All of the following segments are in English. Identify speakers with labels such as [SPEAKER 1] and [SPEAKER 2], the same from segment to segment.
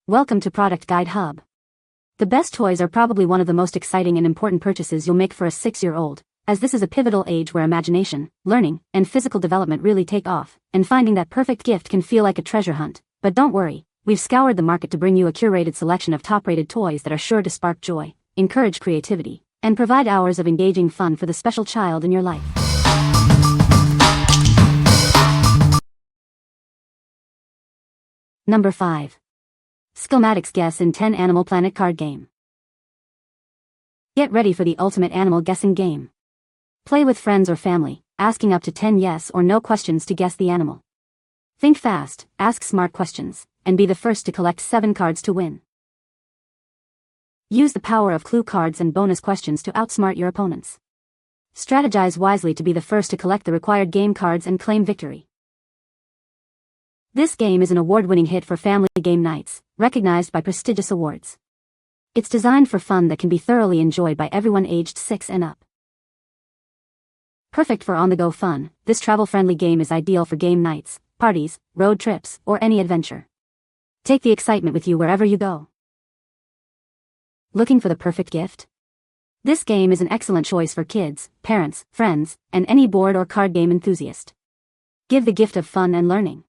[SPEAKER 1] Welcome to Product Guide Hub. The best toys are probably one of the most exciting and important purchases you'll make for a 6-year-old, as this is a pivotal age where imagination, learning, and physical development really take off, and finding that perfect gift can feel like a treasure hunt. But don't worry, we've scoured the market to bring you a curated selection of top-rated toys that are sure to spark joy, encourage creativity, and provide hours of engaging fun for the special child in your life. Number 5. Skillmatics Guess in 10 Animal Planet card game. Get ready for the ultimate animal guessing game. Play with friends or family, asking up to 10 yes or no questions to guess the animal. Think fast, ask smart questions, and be the first to collect 7 cards to win. Use the power of clue cards and bonus questions to outsmart your opponents. Strategize wisely to be the first to collect the required game cards and claim victory. This game is an award-winning hit for family game nights, recognized by prestigious awards. It's designed for fun that can be thoroughly enjoyed by everyone aged 6 and up. Perfect for on-the-go fun, this travel-friendly game is ideal for game nights, parties, road trips, or any adventure. Take the excitement with you wherever you go. Looking for the perfect gift? This game is an excellent choice for kids, parents, friends, and any board or card game enthusiast. Give the gift of fun and learning.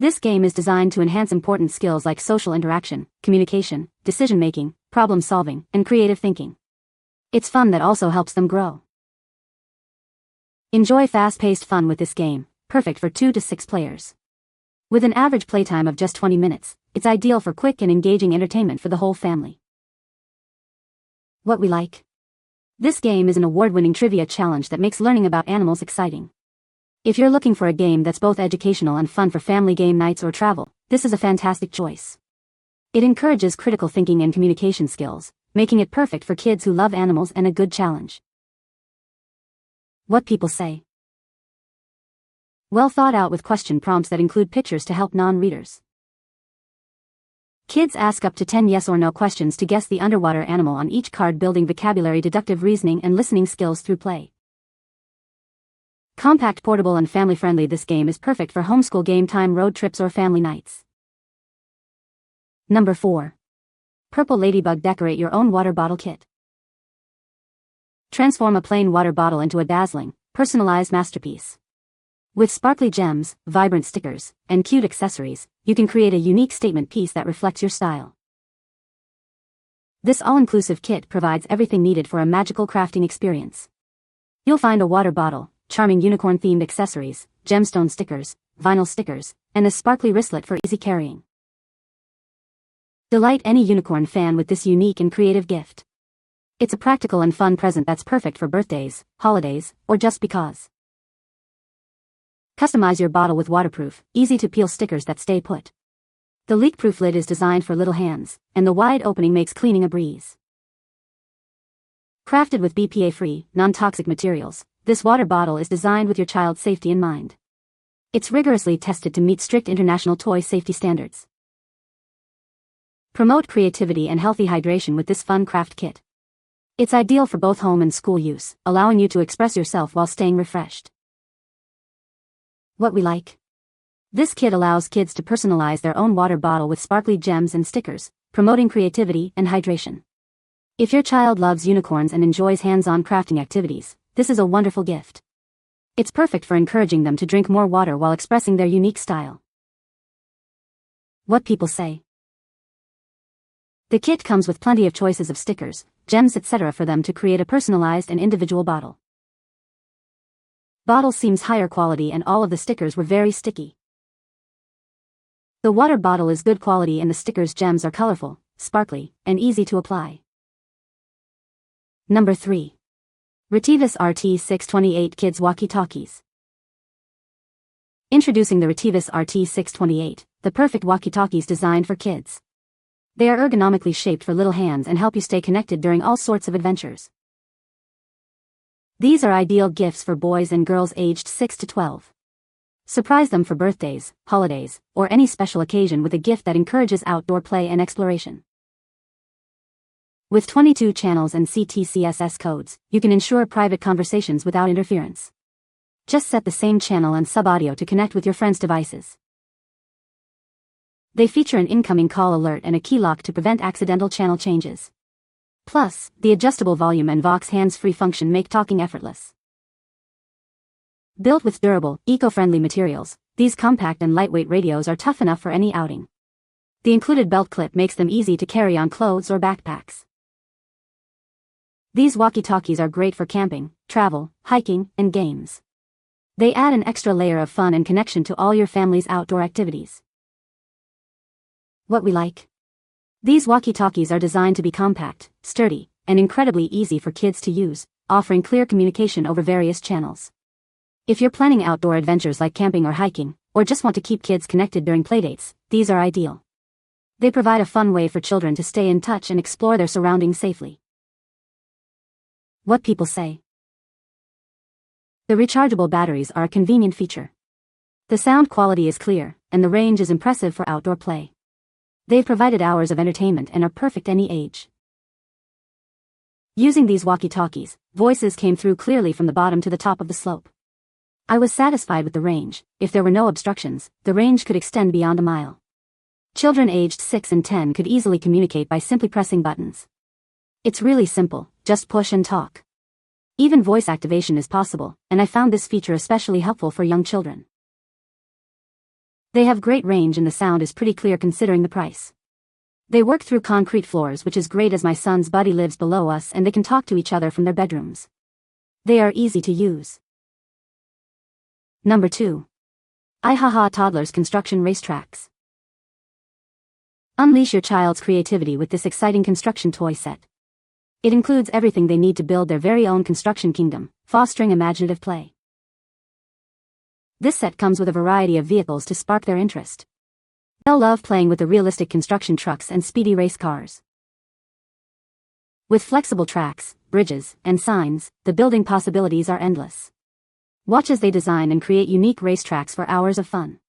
[SPEAKER 1] This game is designed to enhance important skills like social interaction, communication, decision-making, problem-solving, and creative thinking. It's fun that also helps them grow. Enjoy fast-paced fun with this game, perfect for 2 to 6 players. With an average playtime of just 20 minutes, it's ideal for quick and engaging entertainment for the whole family. What we like? This game is an award-winning trivia challenge that makes learning about animals exciting. If you're looking for a game that's both educational and fun for family game nights or travel, this is a fantastic choice. It encourages critical thinking and communication skills, making it perfect for kids who love animals and a good challenge. What people say. Well thought out with question prompts that include pictures to help non-readers. Kids ask up to 10 yes or no questions to guess the underwater animal on each card, building vocabulary, deductive reasoning, and listening skills through play. Compact, portable, and family-friendly, this game is perfect for homeschool game time, road trips, or family nights. Number 4. Purple Ladybug Decorate Your Own Water Bottle Kit. Transform a plain water bottle into a dazzling, personalized masterpiece. With sparkly gems, vibrant stickers, and cute accessories, you can create a unique statement piece that reflects your style. This all-inclusive kit provides everything needed for a magical crafting experience. You'll find a water bottle, charming unicorn-themed accessories, gemstone stickers, vinyl stickers, and a sparkly wristlet for easy carrying. Delight any unicorn fan with this unique and creative gift. It's a practical and fun present that's perfect for birthdays, holidays, or just because. Customize your bottle with waterproof, easy-to-peel stickers that stay put. The leak-proof lid is designed for little hands, and the wide opening makes cleaning a breeze. Crafted with BPA-free, non-toxic materials, this water bottle is designed with your child's safety in mind. It's rigorously tested to meet strict international toy safety standards. Promote creativity and healthy hydration with this fun craft kit. It's ideal for both home and school use, allowing you to express yourself while staying refreshed. What we like? This kit allows kids to personalize their own water bottle with sparkly gems and stickers, promoting creativity and hydration. If your child loves unicorns and enjoys hands-on crafting activities, this is a wonderful gift. It's perfect for encouraging them to drink more water while expressing their unique style. What people say. The kit comes with plenty of choices of stickers, gems, etc. for them to create a personalized and individual bottle. Bottle seems higher quality and all of the stickers were very sticky. The water bottle is good quality and the stickers gems are colorful, sparkly, and easy to apply. Number 3. Retevis RT628 Kids Walkie-Talkies. Introducing the Retevis RT628, the perfect walkie-talkies designed for kids. They are ergonomically shaped for little hands and help you stay connected during all sorts of adventures. These are ideal gifts for boys and girls aged 6 to 12. Surprise them for birthdays, holidays, or any special occasion with a gift that encourages outdoor play and exploration. With 22 channels and CTCSS codes, you can ensure private conversations without interference. Just set the same channel and sub-audio to connect with your friends' devices. They feature an incoming call alert and a key lock to prevent accidental channel changes. Plus, the adjustable volume and Vox hands-free function make talking effortless. Built with durable, eco-friendly materials, these compact and lightweight radios are tough enough for any outing. The included belt clip makes them easy to carry on clothes or backpacks. These walkie-talkies are great for camping, travel, hiking, and games. They add an extra layer of fun and connection to all your family's outdoor activities. What we like. These walkie-talkies are designed to be compact, sturdy, and incredibly easy for kids to use, offering clear communication over various channels. If you're planning outdoor adventures like camping or hiking, or just want to keep kids connected during playdates, these are ideal. They provide a fun way for children to stay in touch and explore their surroundings safely. What people say. The rechargeable batteries are a convenient feature. The sound quality is clear, and the range is impressive for outdoor play. They've provided hours of entertainment and are perfect any age. Using these walkie-talkies, voices came through clearly from the bottom to the top of the slope. I was satisfied with the range. If there were no obstructions, the range could extend beyond a mile. Children aged 6 and 10 could easily communicate by simply pressing buttons. It's really simple, just push and talk. Even voice activation is possible, and I found this feature especially helpful for young children. They have great range and the sound is pretty clear considering the price. They work through concrete floors, which is great as my son's buddy lives below us and they can talk to each other from their bedrooms. They are easy to use. Number 2. iHaHa Toddlers Construction Racetracks. Unleash your child's creativity with this exciting construction toy set. It includes everything they need to build their very own construction kingdom, fostering imaginative play. This set comes with a variety of vehicles to spark their interest. They'll love playing with the realistic construction trucks and speedy race cars. With flexible tracks, bridges, and signs, the building possibilities are endless. Watch as they design and create unique racetracks for hours of fun.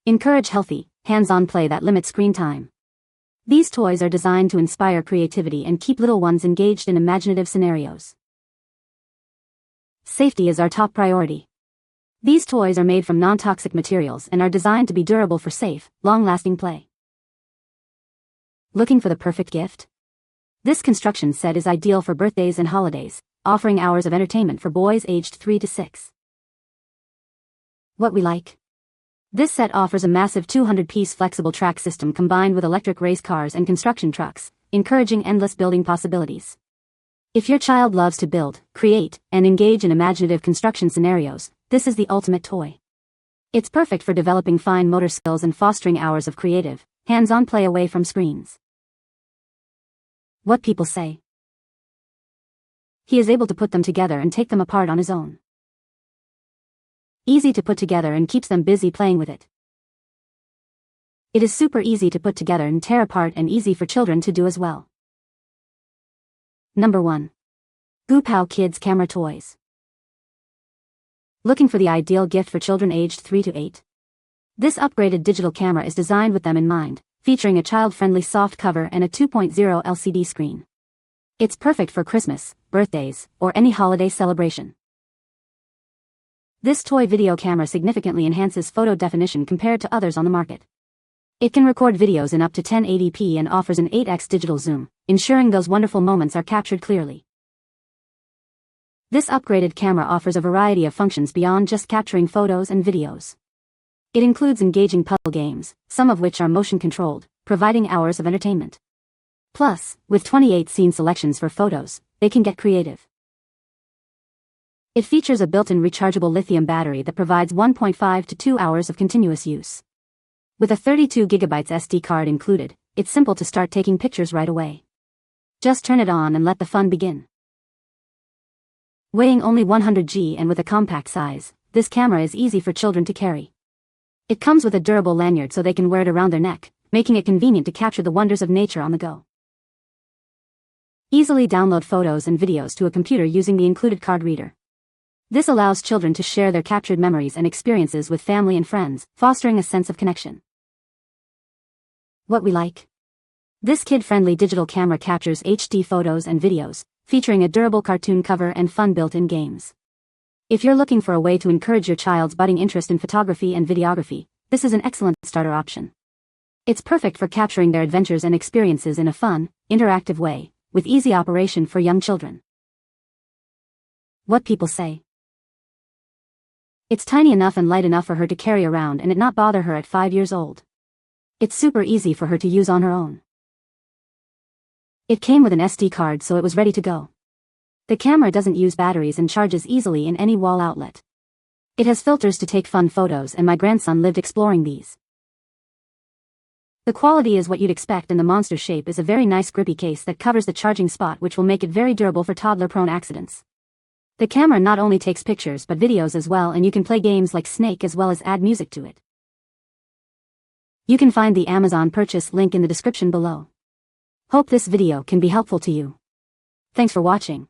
[SPEAKER 1] Encourage healthy, hands-on play that limits screen time. These toys are designed to inspire creativity and keep little ones engaged in imaginative scenarios. Safety is our top priority. These toys are made from non-toxic materials and are designed to be durable for safe, long-lasting play. Looking for the perfect gift? This construction set is ideal for birthdays and holidays, offering hours of entertainment for boys aged 3 to 6. What we like. This set offers a massive 200-piece flexible track system combined with electric race cars and construction trucks, encouraging endless building possibilities. If your child loves to build, create, and engage in imaginative construction scenarios, this is the ultimate toy. It's perfect for developing fine motor skills and fostering hours of creative, hands-on play away from screens. What people say. He is able to put them together and take them apart on his own. Easy to put together and keeps them busy playing with it. It is super easy to put together and tear apart and easy for children to do as well. Number 1. Goopow Kids Camera Toys. Looking for the ideal gift for children aged 3 to 8? This upgraded digital camera is designed with them in mind, featuring a child-friendly soft cover and a 2.0 LCD screen. It's perfect for Christmas, birthdays, or any holiday celebration. This toy video camera significantly enhances photo definition compared to others on the market. It can record videos in up to 1080p and offers an 8x digital zoom, ensuring those wonderful moments are captured clearly. This upgraded camera offers a variety of functions beyond just capturing photos and videos. It includes engaging puzzle games, some of which are motion-controlled, providing hours of entertainment. Plus, with 28 scene selections for photos, they can get creative. It features a built-in rechargeable lithium battery that provides 1.5 to 2 hours of continuous use. With a 32 GB SD card included, it's simple to start taking pictures right away. Just turn it on and let the fun begin. Weighing only 100 g and with a compact size, this camera is easy for children to carry. It comes with a durable lanyard so they can wear it around their neck, making it convenient to capture the wonders of nature on the go. Easily download photos and videos to a computer using the included card reader. This allows children to share their captured memories and experiences with family and friends, fostering a sense of connection. What we like. This kid-friendly digital camera captures HD photos and videos, featuring a durable cartoon cover and fun built-in games. If you're looking for a way to encourage your child's budding interest in photography and videography, This is an excellent starter option. It's perfect for capturing their adventures and experiences in a fun, interactive way, with easy operation for young children. What people say. It's tiny enough and light enough for her to carry around and it not bother her at 5 years old. It's super easy for her to use on her own. It came with an SD card so it was ready to go. The camera doesn't use batteries and charges easily in any wall outlet. It has filters to take fun photos and my grandson lived exploring these. The quality is what you'd expect and the monster shape is a very nice grippy case that covers the charging spot which will make it very durable for toddler-prone accidents. The camera not only takes pictures but videos as well and you can play games like Snake as well as add music to it. You can find the Amazon purchase link in the description below. Hope this video can be helpful to you. Thanks for watching.